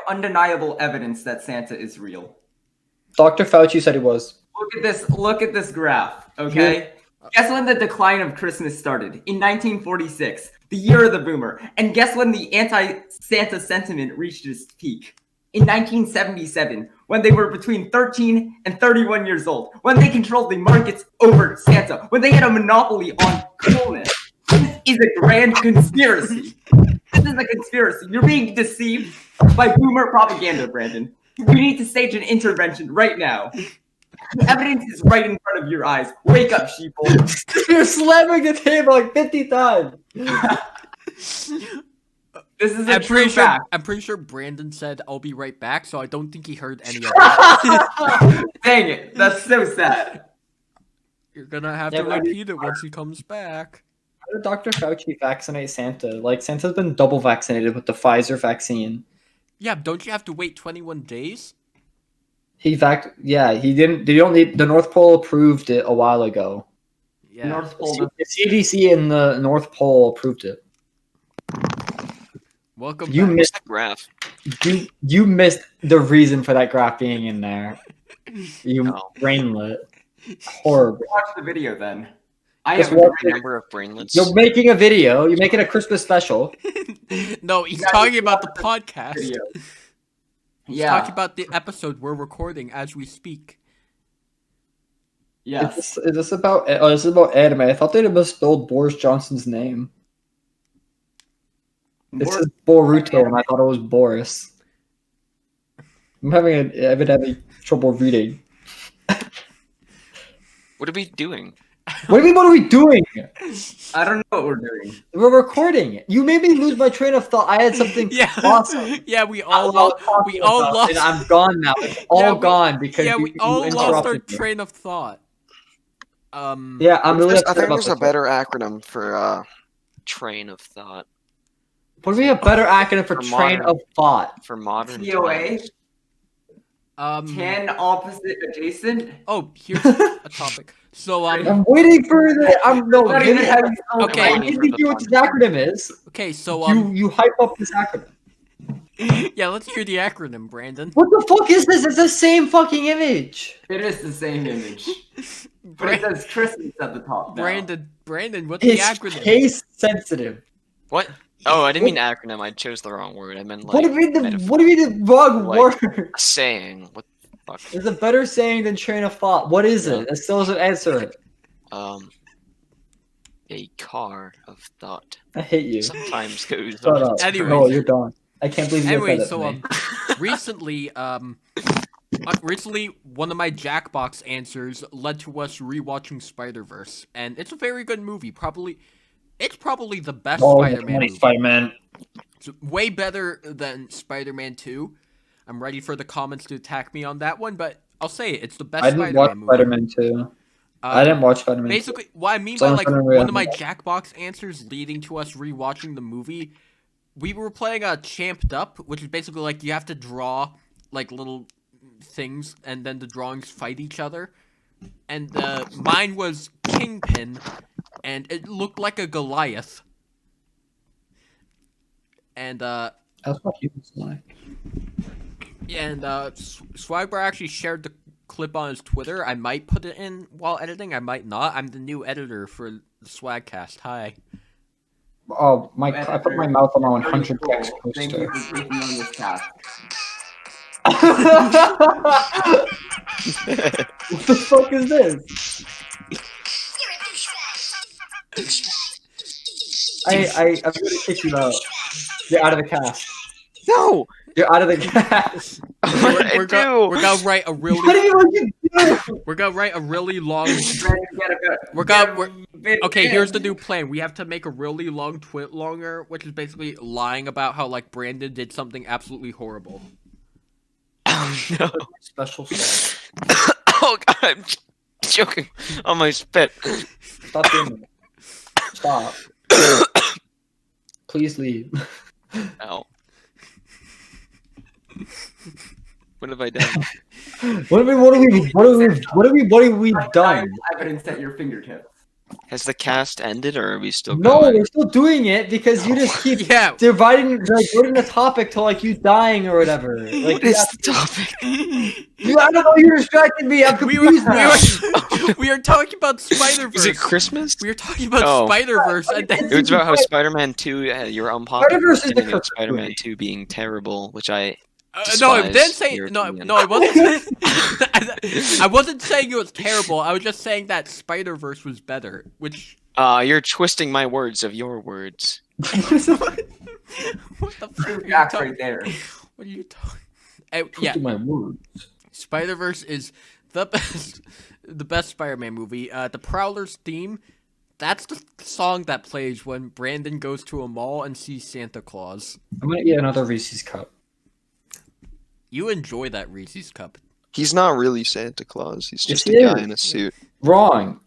Undeniable evidence that Santa is real. Dr. Fauci said he was. Look at this graph, okay? Guess when the decline of Christmas started? In 1946, the year of the boomer. And guess when the anti-Santa sentiment reached its peak? In 1977, when they were between 13 and 31 years old, when they controlled the markets over Santa, when they had a monopoly on coolness. This is a grand conspiracy. This is a conspiracy. You're being deceived by boomer propaganda, Brandon. We need to stage an intervention right now. The evidence is right in front of your eyes. Wake up, sheeple. You're slamming the table like 50 times. This is a true fact. I'm pretty sure Brandon said I'll be right back, so I don't think he heard any of it. Dang it. That's so sad. You're gonna have Yeah, to but- repeat it once he comes back. How did Dr. Fauci vaccinate Santa? Like, Santa's been double vaccinated with the Pfizer vaccine. Yeah, don't you have to wait 21 days? He didn't. They don't need. The North Pole approved it a while ago. Yeah. North Pole. The CDC and the North Pole approved it. Welcome You back. missed. That graph. You missed the reason for that graph being in there. You No. brainlet. Horrible. Watch the video then. I Just have watch a it. Number of brainlets. You're making a video. You're making a Christmas special. No, he's Yeah, talking you about the watch podcast. video. He's Yeah. talking about the episode we're recording as we speak. Yes. Is this about? Oh, this is about anime. I thought they'd have misspelled Boris Johnson's name. This is Boruto, and I thought it was Boris. I've been having trouble reading. What are we doing? What do you mean? What are we doing? I don't know what we're doing. We're recording. You made me lose my train of thought. I had something Yeah, awesome. yeah, we I all was lost. We all about, lost. and I'm gone now. It's all Yeah, we- gone because Yeah, you, we you all lost our interrupted me. train of thought. Yeah, I'm really I upset think about there's a this. better acronym for Train of thought What do we have better acronym for For train modern. of thought? for modern TOA? times. 10 opposite adjacent? Oh, here's a topic. So I'm waiting for the. I'm no. Not Give even me, having Okay. I give you what this acronym is. okay, so You hype up this acronym. yeah, let's hear the acronym, Brandon. What the fuck is this? It's the same fucking image. It is the same image. But it says Christmas at the top now. Brandon, what's the It's acronym? case sensitive. What? Oh, I didn't mean acronym. I chose the wrong word. I meant like What do you mean the metaphor. What do you mean the wrong Like- word? A saying. What the fuck? There's a better saying than train of thought. What is it? It still doesn't answer it. A car of thought I hate you. sometimes goes Shut on. up. Anyways. No, you're done. I can't believe you Anyway, said that so to me. recently one of my Jackbox answers led to us rewatching Spider-Verse, and it's a very good movie. It's probably the best Spider-Man movie. Spider-Man. It's way better than Spider-Man 2. I'm ready for the comments to attack me on that one, but I'll say it. It's the best I didn't watch Spider-Man movie. Spider-Man 2. I didn't watch Spider-Man 2. Basically, what I mean So by I'm like gonna one of my react. Jackbox answers leading to us rewatching the movie, we were playing Champed Up, which is basically like you have to draw like little things, and then the drawings fight each other. And mine was Kingpin, and it looked like a Goliath. And That's what he was like. Swagbar actually shared the clip on his Twitter. I might put it in while editing. I might not. I'm the new editor for the Swagcast. Hi. Oh, I put my mouth on my 100 Very text cool. Thank you poster. for taking on this task. What the fuck is this? I'm gonna kick you out. You're out of the cast. No. You're out of the cast. We're gonna write a really. What do you do? We're gonna write a really long. Brandon, Okay, here's the new plan. We have to make a really long twit longer, which is basically lying about how like Brandon did something absolutely horrible. Oh no. Special sauce. Oh god, I'm choking on my spit. Stop doing it. Stop. Please leave. Ow. What have I done? What have we done? Evidence at your fingertips. Has the cast ended, or are we still No, going? we're still doing it because you just keep Yeah. dividing the topic to like you dying or whatever. Like What is the topic? I don't know. You distracted me. I'm We confused now. we are talking about Spider-Verse. Is it Christmas? We were talking about Oh. Spider-Verse, and then It was about how Spider-Man 2, you're unpopular Spider-Verse is the opinion of Christmas Spider-Man movie. 2 being terrible, which I no, I didn't despise say your no. opinion. No, I wasn't. I wasn't saying it was terrible. I was just saying that Spider-Verse was better. Which You're twisting my words of your words. what the fuck? Are you Facts talking? right there. What are you talking? Yeah, Twisting my words. Spider-Verse is the best Spider-Man movie. The Prowler's theme. That's the song that plays when Brandon goes to a mall and sees Santa Claus. I'm gonna eat another Reese's cup. You enjoy that Reese's cup. He's not really Santa Claus. He's Yes, just he a guy is. in a suit. Wrong.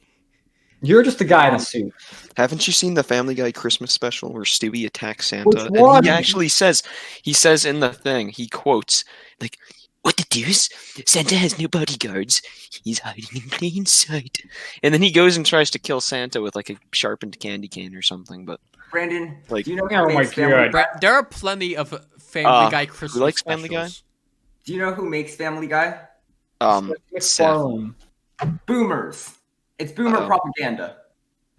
You're just a guy in a suit. Haven't you seen the Family Guy Christmas special where Stewie attacks Santa? Which And one? he actually says in the thing, he quotes, like, "What the deuce? Santa has no bodyguards. He's hiding in plain sight." And then he goes and tries to kill Santa with like a sharpened candy cane or something. But Brandon, Like- do you know Oh who my makes Family God. Guy? There are plenty of Family Guy Christmas who likes Family Guy? specials. Do you know who makes Family Guy? Seth. McFarlane. Boomers. It's boomer Uh-oh. propaganda.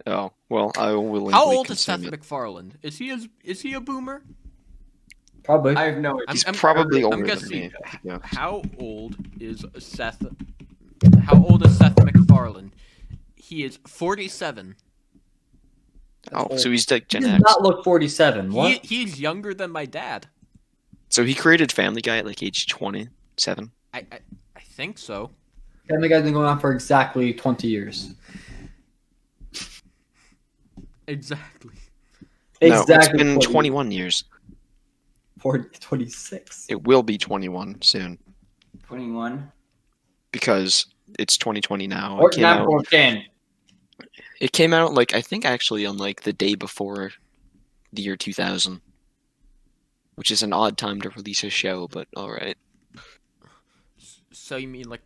Oh well, I will willingly How old is Seth consume it. MacFarlane? Is he a boomer? Probably. I have no idea. He's probably I'm older than guessing- me. Yeah. How old is Seth? How old is Seth MacFarlane? He is 47. Oh, so he's like He Gen does X. not look 47. What? He's younger than my dad. So he created Family Guy at like age 27. I think so. Family Guy's been going on for exactly 20 years. Exactly. No, Exactly. it's been 20 21 years. 26. It will be 21 soon 21. because it's 2020 now. Or now 14. It came out like I think actually on like the day before the year 2000, which is an odd time to release a show, but all right. So you mean like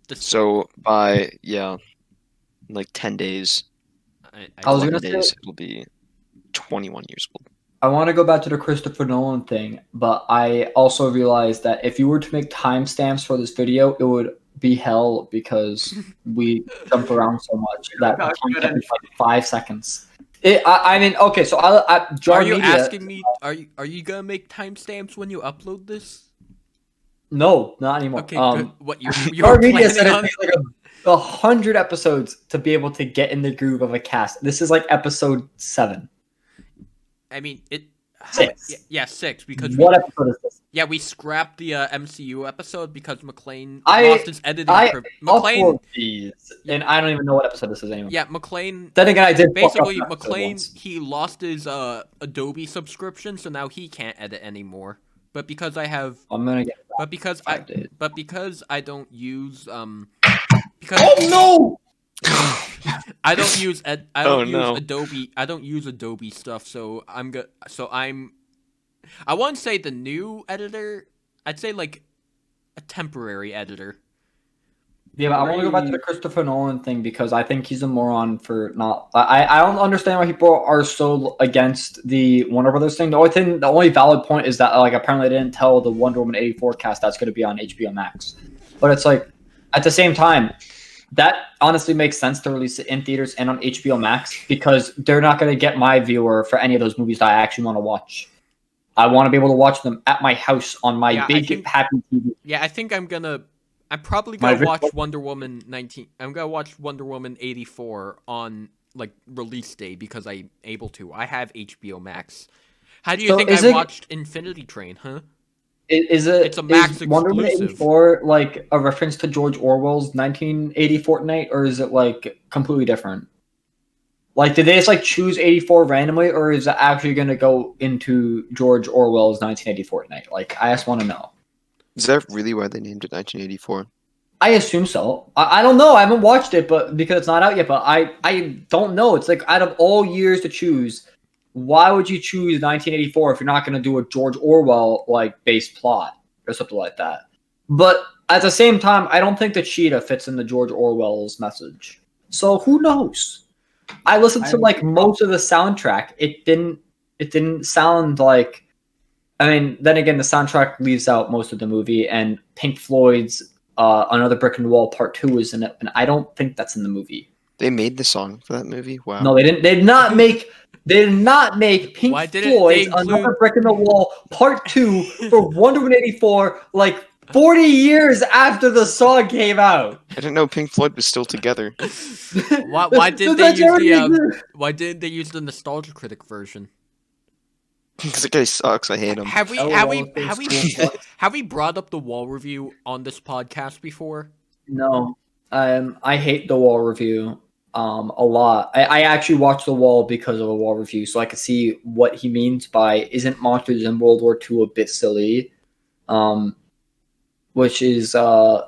the So by like 10 days, I was 11 gonna say- days, it'll be 21 years old. I want to go back to the Christopher Nolan thing, but I also realized that if you were to make timestamps for this video, it would be hell because we jump around so much that Not we good can't get like 5 seconds. I mean, okay, so I Jar Are you Media, asking me? Are you gonna make timestamps when you upload this? No, not anymore. Okay, good. What you're Jar Media said planning it on? takes like 100 episodes to be able to get in the groove of a cast. This is like episode 7. I mean it. 6. Yeah, 6 because What episode is this? we scrapped the MCU episode because McLean I- lost his editing. McLean, Upload these, and I don't even know what episode this is anymore. yeah, McLean. Then again, I did fuck up Basically, an episode McLean once. he lost his Adobe subscription, so now he can't edit anymore. But because I have, I'm gonna get but because 5 days. I don't use because Oh no! I don't use I Oh, don't use no. Adobe. I don't use Adobe stuff, so I wouldn't say the new editor. I'd say like a temporary editor. Yeah, but I want to go back to the Christopher Nolan thing because I think he's a moron for not. I don't understand why people are so against the Warner Brothers thing. The only valid point is that like apparently they didn't tell the Wonder Woman 84 cast that's going to be on HBO Max. But it's like at the same time, that honestly makes sense to release it in theaters and on HBO Max because they're not going to get my viewer for any of those movies that I actually want to watch. I want to be able to watch them at my house on my happy TV. Yeah, I think I'm probably gonna watch Wonder Woman 19. I'm gonna watch Wonder Woman 84 on like release day because I'm able to. I have HBO Max. How do you think I watched Infinity Train? Huh? It's a Max exclusive. Wonder Woman 84 like a reference to George Orwell's 1980 Fortnite, or is it like completely different? Like, did they just like choose 84 randomly, or is it actually going to go into George Orwell's 1980 Fortnite? Like, I just want to know. Is that really why they named it 1984? I assume so. I don't know. I haven't watched it, but because it's not out yet. But I don't know. It's like out of all years to choose, why would you choose 1984 if you're not going to do a George Orwell like based plot or something like that? But at the same time, I don't think the cheetah fits in the George Orwell's message. So who knows? I listened to like most of the soundtrack. It didn't sound like. I mean, then again, the soundtrack leaves out most of the movie, and Pink Floyd's "Another Brick in the Wall" Part 2 is in it, and I don't think that's in the movie. They made the song for that movie. Wow. No, they didn't. They did not make Pink Floyd's "Another Brick in the Wall" Part 2 for Wonder Woman 84 like 40 years after the song came out. I didn't know Pink Floyd was still together. Why didn't they use the Nostalgia Critic version? Because the guy sucks. I hate him. Have we brought up the Wall review on this podcast before? No. I hate the Wall review a lot. I actually watched the Wall because of a Wall review, so I could see what he means by "Isn't Monsters in World War II a bit silly?" Which is dumb.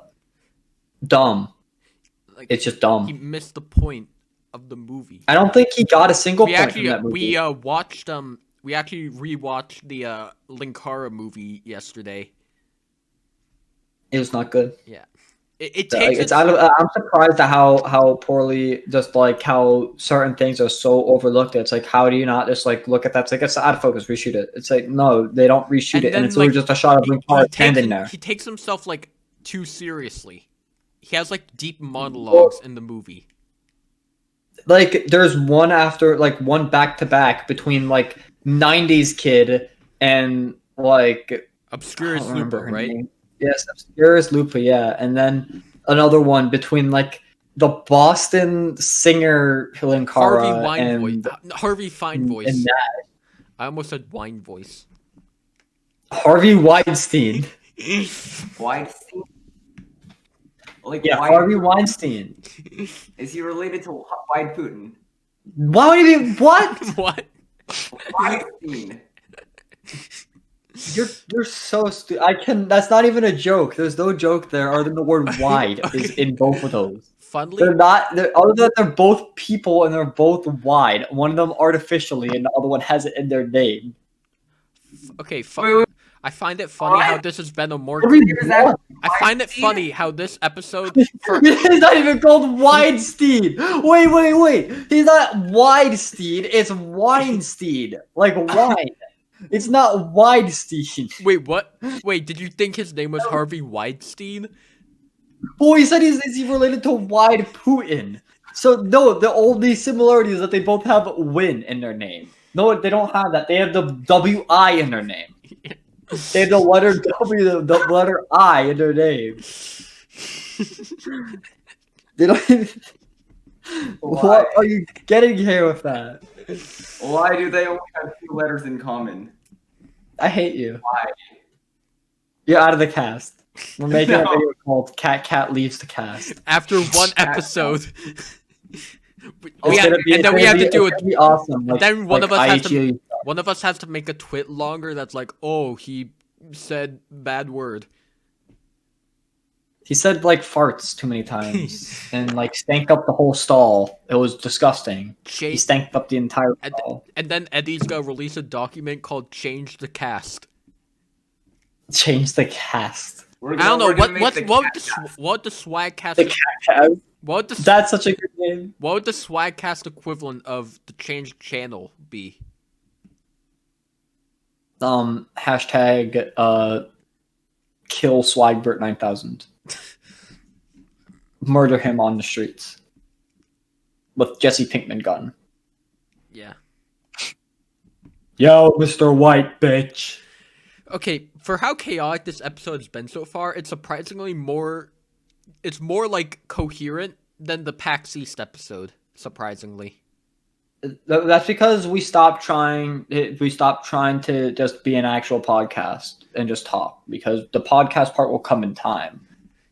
Like, it's just dumb. He missed the point of the movie. I don't think he got a single point from that movie. We actually rewatched the Linkara movie yesterday. It was not good. Yeah. I'm surprised at how poorly, just like how certain things are so overlooked. It's like, how do you not just like look at that? It's like, it's out of focus, reshoot it. It's like, no, they don't reshoot it, and it's literally just a shot of Linkara standing there. He takes himself like too seriously. He has like deep monologues in the movie. Like there's one after like one back to back between like 90s kid and like Obscurus Lupa, right? Name. Yes, Obscurus Lupa, yeah. And then another one between like the Boston singer Linkara and Harvey Fine Voice. And that. I almost said Wine Voice. Harvey Weinstein. Weinstein? Like Harvey Weinstein. Is he related to White Putin? Why would he be what? What? Weinstein. You're so stupid. That's not even a joke. There's no joke there other than the word wide is in both of those. Funnily, other than they're both people and they're both wide. One of them artificially and the other one has it in their name. Okay, wait. I find it funny how this has been a more. I find it funny how this episode. He's not even called Weinstein. Wait. He's not Weinstein. It's Weinstein. Like wine. It's not Weinstein. Wait, what? Wait, did you think his name was Harvey Weinstein? Well, he said is he related to Wide Putin. So no, the only similarity is that they both have Win in their name. No, they don't have that. They have the W-I in their name. They have the letter W, the letter I in their name. They don't even... What are you getting here with that? Why do they only have 2 letters in common? I hate you. Why? You're out of the cast. We're making a video called Cat Leaves the Cast. After one episode. We have to do it. Be awesome. Like, then one of us has to make a twit longer that's like, oh, he said bad word. He said like farts too many times and like stank up the whole stall. It was disgusting. He stank up the entire stall. And then Eddie's gonna release a document called "Change the Cast." Change the cast. We're I don't know we're gonna make the what cat the Swagcast The cat. what the That's such a good name. what would the Swagcast equivalent of the change channel be? Hashtag kill Swagbert 9000. Murder him on the streets with Jesse Pinkman gun. Yeah. Yo, Mr. White bitch. Okay, for how chaotic this episode has been so far, it's surprisingly more. It's more like coherent than the PAX East episode. Surprisingly. That's because we stopped trying. We stopped trying to just be an actual podcast and just talk. Because the podcast part will come in time.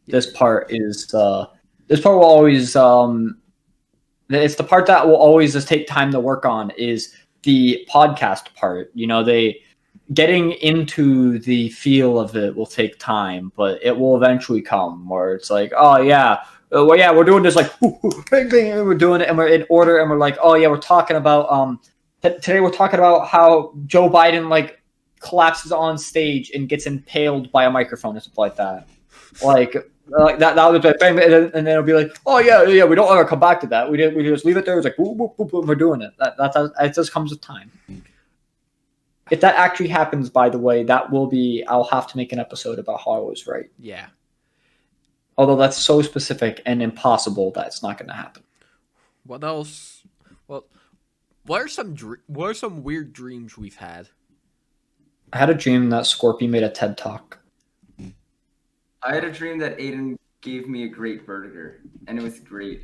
This part is. This part will always. It's the part that will always just take time to work on. Is the podcast part. You know, getting into the feel of it will take time, but it will eventually come. Where it's like, oh yeah. Well, yeah, we're doing this like, bang, bang, and we're doing it, and we're in order, and we're like, oh yeah, we're talking about today we're talking about how Joe Biden like collapses on stage and gets impaled by a microphone and stuff like that, like that. That was like, bang, and then it'll be like, oh yeah, we don't ever come back to that. We just leave it there. It's like, boop, boop, boop, boop, we're doing it. That's it. Just comes with time. If that actually happens, by the way, that will be. I'll have to make an episode about how I was right. Yeah. Although that's so specific and impossible that it's not going to happen. What else? Well, what are some weird dreams we've had? I had a dream that Scorpion made a TED Talk. I had a dream that Aiden gave me a great burger, and it was great.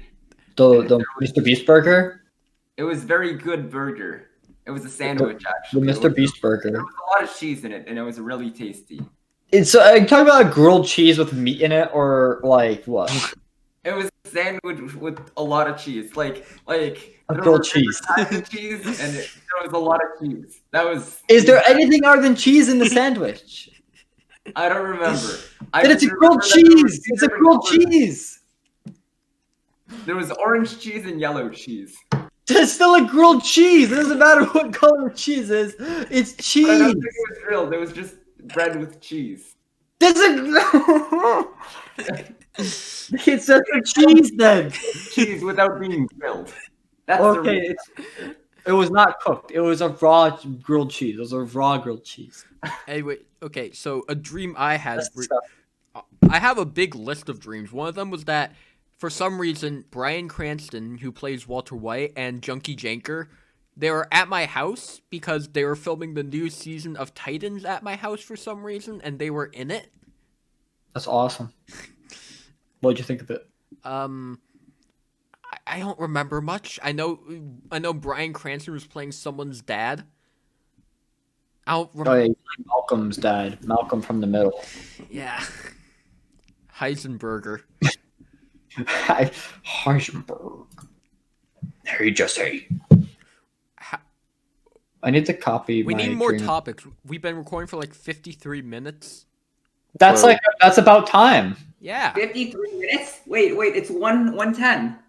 The Mr. Beast burger? It was very good burger. It was a sandwich, actually. The Mr. Beast burger. There was a lot of cheese in it, and it was really tasty. It's are you talking about a grilled cheese with meat in it, or like what? It was a sandwich with a lot of cheese, like A grilled cheese. cheese, and there was a lot of cheese. That was. Is there anything other than cheese in the sandwich? I don't remember. Then it's a grilled cheese. It's a grilled cheese. There was orange cheese and yellow cheese. It's still a grilled cheese. It doesn't matter what color cheese is. It's cheese. I don't think it was grilled. It was just bread with cheese. It's just a cheese then. Cheese without being grilled. That's Okay, it was not cooked. It was a raw grilled cheese. It was a raw grilled cheese. Anyway, okay, so a dream I had. That's the stuff. I have a big list of dreams. One of them was that, for some reason, Bryan Cranston, who plays Walter White, and Junkie Janker, they were at my house because they were filming the new season of Titans at my house for some reason, and they were in it. That's awesome. What'd you think of it? I don't remember much. I know Bryan Cranston was playing someone's dad. I don't Oh, remember. yeah, Malcolm's dad. Malcolm from the middle. Yeah. Heisenberger. Heisenberg. Hey, Jesse. I need to copy. We my need more dream. topics. We've been recording for like 53 minutes. That's about time. Yeah. 53 minutes? Wait, it's 110.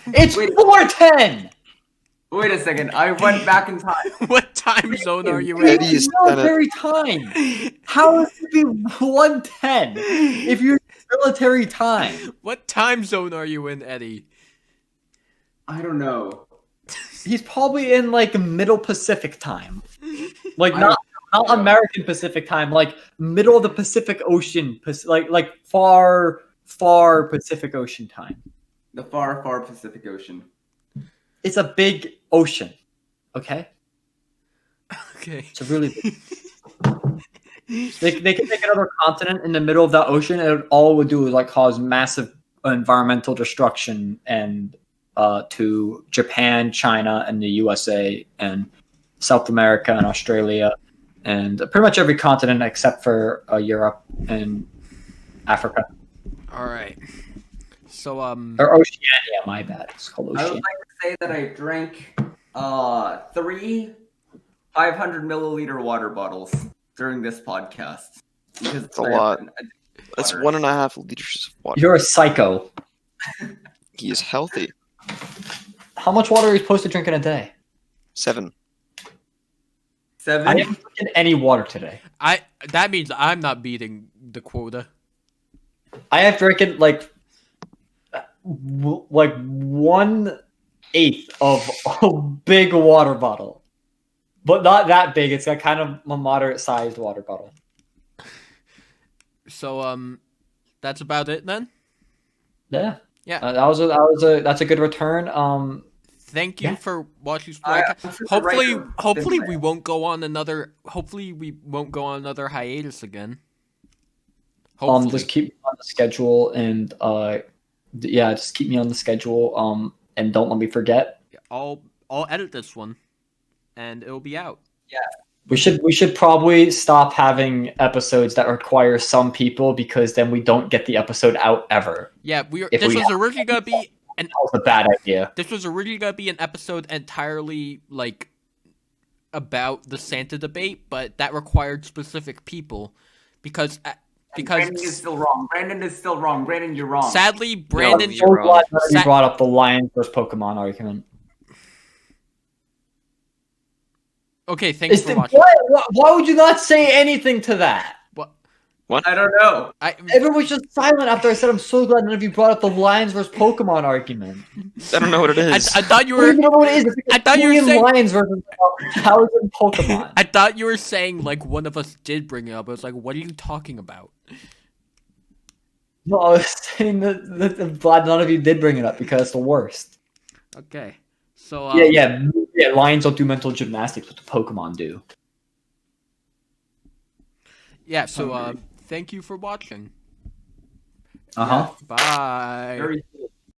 It's Wait. 4:10. Wait a second. I went back in time. What time zone are you in? Eddie It's is military time. How would it be 1:10 if you're military time? What time zone are you in, Eddie? I don't know. He's probably in like middle Pacific time, like I not don't know. American Pacific time, like middle of the Pacific Ocean, like far Pacific Ocean time. The far, far Pacific Ocean. It's a big ocean, okay? Okay. It's a really big. They can take another continent in the middle of that ocean, and all it would do is like cause massive environmental destruction and to Japan, China, and the USA, and South America, and Australia, and pretty much every continent except for Europe and Africa. All right. So Or Oceania, my bad. It's called I would Oceania. like to say that I drank 3 500-milliliter water bottles during this podcast. Because That's a lot. That's water. 1.5 liters of water. You're a psycho. He is healthy. How much water are you supposed to drink in a day? 7. 7. I haven't drinking any water today. that means I'm not beating the quota. I have drinking like 1/8 of a big water bottle, but not that big. It's got kind of a moderate sized water bottle. So that's about it then. Yeah. Yeah. That's a good return. Thank you Yeah. for watching I'm Swagcast. sure the Hopefully, writer hopefully didn't we won't go on another. Hopefully we won't go on another hiatus again. Hopefully. Just keep me on the schedule and yeah, just keep me on the schedule. And don't let me forget. I'll edit this one, and it'll be out. We should probably stop having episodes that require some people because then we don't get the episode out ever. Yeah, If this we was originally gonna be an That was a bad idea. This was originally gonna be an episode entirely like about the Santa debate, but that required specific people because Brandon is still wrong. Brandon is still wrong. Brandon, you're wrong. sadly Brandon. I'm you're so wrong. glad that you brought up the Lions versus Pokemon argument. Okay, thanks for watching. Why would you not say anything to that? I don't know. Everyone was just silent after I said, I'm so glad none of you brought up the Lions versus Pokemon argument. I don't know what it is. I thought you I don't were. even know what it is. I thought you were saying. Lions versus 1,000 Pokemon. I thought you were saying like one of us did bring it up. I was like, what are you talking about? No, I was saying that I'm glad none of you did bring it up because it's the worst. Okay, so Yeah. Lions don't do mental gymnastics, but the Pokemon do. yeah. So thank you for watching. Uh huh. Bye. Very